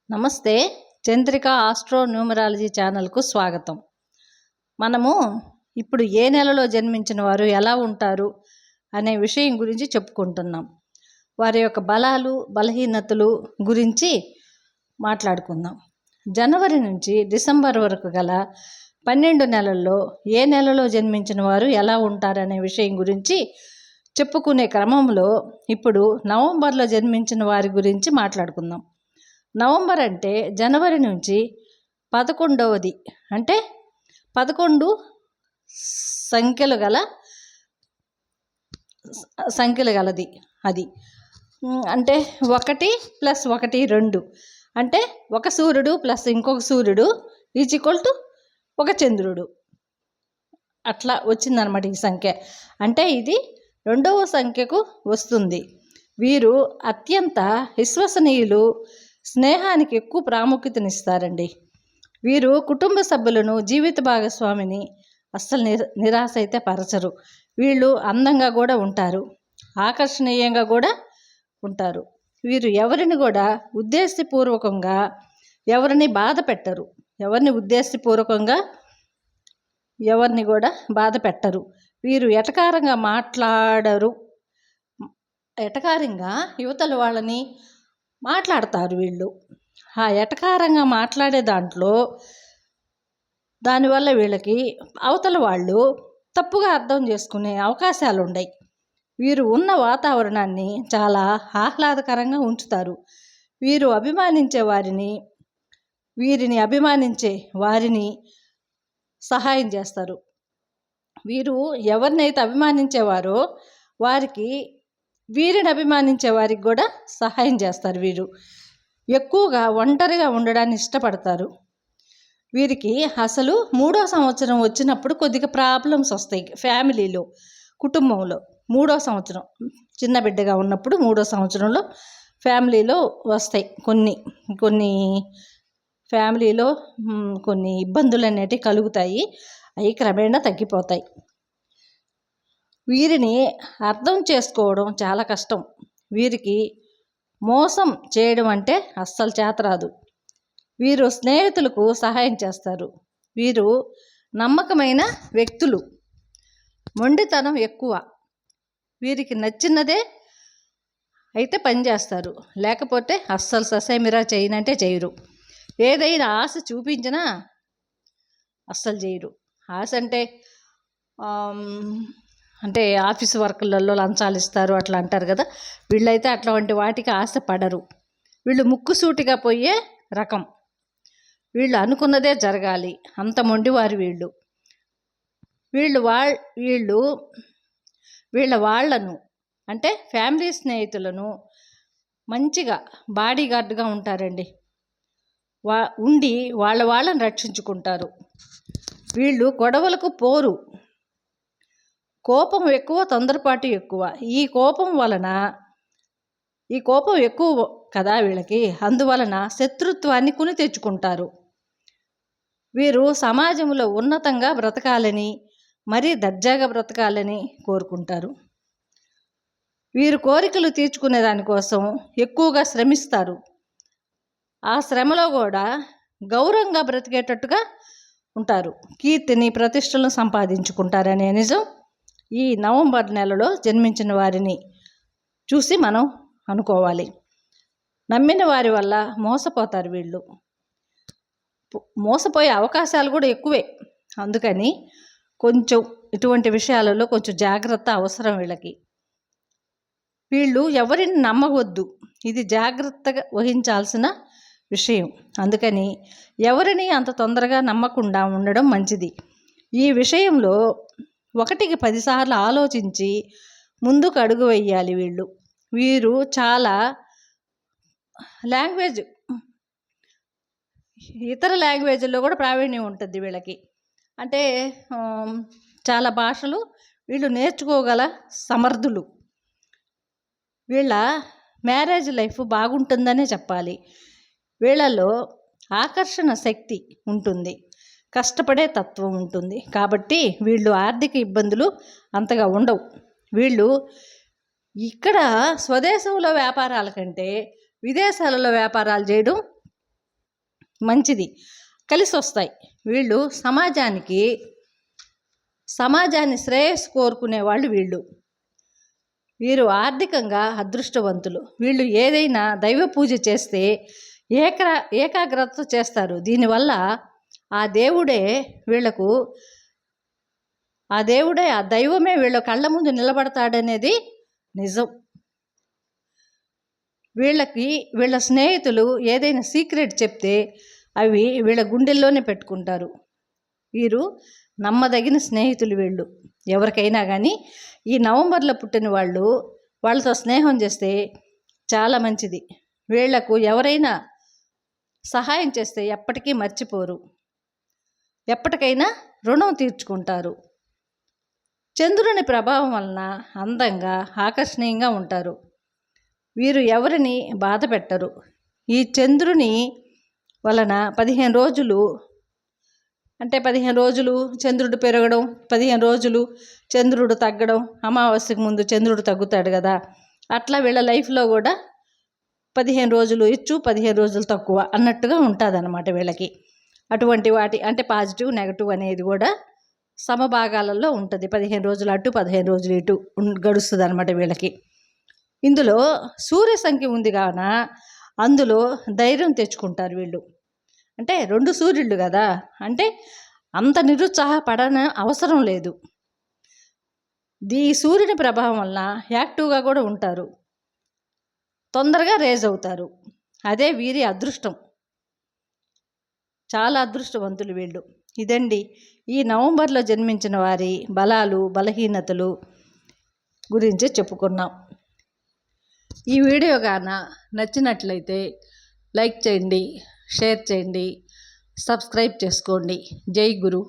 నమస్తే. Chandrika astro numerology ఛానల్కు స్వాగతం. మనము ఇప్పుడు ఏ నెలలో జన్మించిన వారు ఎలా ఉంటారు అనే విషయం గురించి చెప్పుకుంటున్నాం. వారి యొక్క బలాలు బలహీనతలు గురించి మాట్లాడుకుందాం. జనవరి నుంచి డిసెంబర్ వరకు గల 12 నెలల్లో ఏ నెలలో జన్మించిన వారు ఎలా ఉంటారనే విషయం గురించి చెప్పుకునే క్రమంలో ఇప్పుడు నవంబర్లో జన్మించిన వారి గురించి మాట్లాడుకుందాం. నవంబర్ అంటే జనవరి నుంచి 11వది, అంటే 11 సంఖ్యలు గలది. అది అంటే 1 + 1 2, అంటే ఒక సూర్యుడు ప్లస్ ఇంకొక సూర్యుడు = ఒక చంద్రుడు. అట్లా వచ్చిందనమాట ఈ సంఖ్య. అంటే ఇది 2వ సంఖ్యకు వస్తుంది. వీరు అత్యంత విశ్వసనీయులు, స్నేహానికి ఎక్కువ ప్రాముఖ్యతనిస్తారండి. వీరు కుటుంబ సభ్యులను, జీవిత భాగస్వామిని అస్సలు నిరాశ అయితే పరచరు. వీళ్ళు అందంగా కూడా ఉంటారు, ఆకర్షణీయంగా కూడా ఉంటారు. వీరు ఎవరిని కూడా ఉద్దేశపూర్వకంగా ఎవరిని బాధ పెట్టరు. ఎవరిని కూడా బాధ పెట్టరు. వీరు ఎటకారంగా మాట్లాడరు. ఎటకారంగా యువతల వాళ్ళని మాట్లాడతారు. వీళ్ళు ఆ ఎటకారంగా మాట్లాడే దానివల్ల వీళ్ళకి అవతల వాళ్ళు తప్పుగా అర్థం చేసుకునే అవకాశాలు ఉన్నాయి. వీరు ఉన్న వాతావరణాన్ని చాలా ఆహ్లాదకరంగా ఉంచుతారు. వీరిని అభిమానించే వారిని సహాయం చేస్తారు. వీరు ఎవరినైతే అభిమానించేవారో వీరిని అభిమానించే వారికి కూడా సహాయం చేస్తారు. వీరు ఎక్కువగా ఒంటరిగా ఉండడాన్ని ఇష్టపడతారు. వీరికి అసలు 3వ సంవత్సరం వచ్చినప్పుడు కొద్దిగా ప్రాబ్లమ్స్ వస్తాయి ఫ్యామిలీలో, కుటుంబంలో. 3వ సంవత్సరం చిన్న బిడ్డగా ఉన్నప్పుడు 3వ సంవత్సరంలో ఫ్యామిలీలో వస్తాయి కొన్ని ఫ్యామిలీలో కొన్ని ఇబ్బందులు అనేటివి కలుగుతాయి. అవి క్రమేణా తగ్గిపోతాయి. వీరిని అర్థం చేసుకోవడం చాలా కష్టం. వీరికి మోసం చేయడం అంటే అస్సలు చేతరాదు. వీరు స్నేహితులకు సహాయం చేస్తారు. వీరు నమ్మకమైన వ్యక్తులు. మొండితనం ఎక్కువ. వీరికి నచ్చినదే అయితే పనిచేస్తారు, లేకపోతే అస్సలు ససేమిరా చేయనంటే చేయరు. ఏదైనా ఆశ చూపించినా అస్సలు చేయరు. ఆశ అంటే ఆఫీస్ వర్కులలో లంచాలు ఇస్తారు అట్లా అంటారు కదా, వీళ్ళైతే అట్లాంటి వాటికి ఆశ పడరు. వీళ్ళు ముక్కుసూటిగా పోయే రకం. వీళ్ళు అనుకున్నదే జరగాలి, అంత మొండివారు వీళ్ళు. వీళ్ళ వాళ్ళను అంటే ఫ్యామిలీ స్నేహితులను మంచిగా బాడీ గార్డ్గా ఉంటారండి. ఉండి వాళ్ళని రక్షించుకుంటారు. వీళ్ళు గొడవలకు పోరు. కోపం ఎక్కువ, తొందరపాటు ఎక్కువ. ఈ కోపం ఎక్కువ కదా వీళ్ళకి, అందువలన శత్రుత్వాన్ని కొని తెచ్చుకుంటారు. వీరు సమాజంలో ఉన్నతంగా బ్రతకాలని, మరీ దర్జాగా బ్రతకాలని కోరుకుంటారు. వీరు కోరికలు తీర్చుకునే దానికోసం ఎక్కువగా శ్రమిస్తారు. ఆ శ్రమలో కూడా గౌరవంగా బ్రతికేటట్టుగా ఉంటారు. కీర్తిని, ప్రతిష్టలను సంపాదించుకుంటారనే నిజం ఈ నవంబర్ నెలలో జన్మించిన వారిని చూసి మనం అనుకోవాలి. నమ్మిన వారి వల్ల మోసపోతారు. వీళ్ళు మోసపోయే అవకాశాలు కూడా ఎక్కువే. అందుకని కొంచెం ఇటువంటి విషయాలలో కొంచెం జాగ్రత్త అవసరం వీళ్ళకి. వీళ్ళు ఎవరిని నమ్మవద్దు, ఇది జాగ్రత్తగా వహించాల్సిన విషయం. అందుకని ఎవరిని అంత తొందరగా నమ్మకుండా ఉండడం మంచిది. ఈ విషయంలో 1కి 10 సార్లు ఆలోచించి ముందుకు అడుగు వేయాలి. వీరు చాలా ఇతర లాంగ్వేజ్ల్లో కూడా ప్రావీణ్యం ఉంటుంది వీళ్ళకి. అంటే చాలా భాషలు వీళ్ళు నేర్చుకోగల సమర్థులు. వీళ్ళ మ్యారేజ్ లైఫ్ బాగుంటుందనే చెప్పాలి. వీళ్ళలో ఆకర్షణ శక్తి ఉంటుంది, కష్టపడే తత్వం ఉంటుంది. కాబట్టి వీళ్ళు ఆర్థిక ఇబ్బందులు అంతగా ఉండవు. వీళ్ళు ఇక్కడ స్వదేశంలో వ్యాపారాల కంటే విదేశాలలో వ్యాపారాలు చేయడం మంచిది, కలిసి వస్తాయి. వీళ్ళు సమాజాన్ని శ్రేయస్సు కోరుకునే వాళ్ళు వీరు ఆర్థికంగా అదృష్టవంతులు. వీళ్ళు ఏదైనా దైవ పూజ చేస్తే ఏకాగ్రత చేస్తారు. దీనివల్ల ఆ దేవుడే ఆ దైవమే వీళ్ళ కళ్ళ ముందు నిలబడతాడనేది నిజం. వీళ్ళ స్నేహితులు ఏదైనా సీక్రెట్ చెప్తే అవి వీళ్ళ గుండెల్లోనే పెట్టుకుంటారు. వీరు నమ్మదగిన స్నేహితులు. ఎవరికైనా కానీ ఈ నవంబర్లో పుట్టిన వాళ్ళతో స్నేహం చేస్తే చాలా మంచిది. వీళ్లకు ఎవరైనా సహాయం చేస్తే ఎప్పటికీ మర్చిపోరు, ఎప్పటికైనా రుణం తీర్చుకుంటారు. చంద్రుని ప్రభావం వలన అందంగా ఆకర్షణీయంగా ఉంటారు. వీరు ఎవరిని బాధ పెట్టరు. ఈ చంద్రుని వలన 15 రోజులు అంటే 15 రోజులు చంద్రుడు పెరగడం, 15 రోజులు చంద్రుడు తగ్గడం, అమావాస్యకు ముందు చంద్రుడు తగ్గుతాడు కదా, అట్లా వీళ్ళ లైఫ్లో కూడా 15 రోజులు హెచ్చు 15 రోజులు తక్కువ అన్నట్టుగా ఉంటుందన్నమాట వీళ్ళకి. అటువంటి వాటి అంటే పాజిటివ్ నెగటివ్ అనేది కూడా సమభాగాలలో ఉంటుంది. 15 రోజులు అటు 15 రోజులు ఇటు గడుస్తుంది అనమాట వీళ్ళకి. ఇందులో సూర్య సంఖ్య ఉంది కావున అందులో ధైర్యం తెచ్చుకుంటారు వీళ్ళు. అంటే 2 సూర్యుళ్ళు కదా, అంటే అంత నిరుత్సాహపడన అవసరం లేదు. ఈ సూర్యుని ప్రభావం వల్ల యాక్టివ్గా కూడా ఉంటారు, తొందరగా రేజ్ అవుతారు. అదే వీరి అదృష్టం. చాలా అదృష్టవంతులు వీళ్ళు. ఇదండి ఈ నవంబర్లో జన్మించిన వారి బలాలు బలహీనతలు గురించి చెప్పుకున్నాం. ఈ వీడియో గాన నచ్చినట్లయితే లైక్ చేయండి, షేర్ చేయండి, సబ్స్క్రైబ్ చేసుకోండి. జై గురు.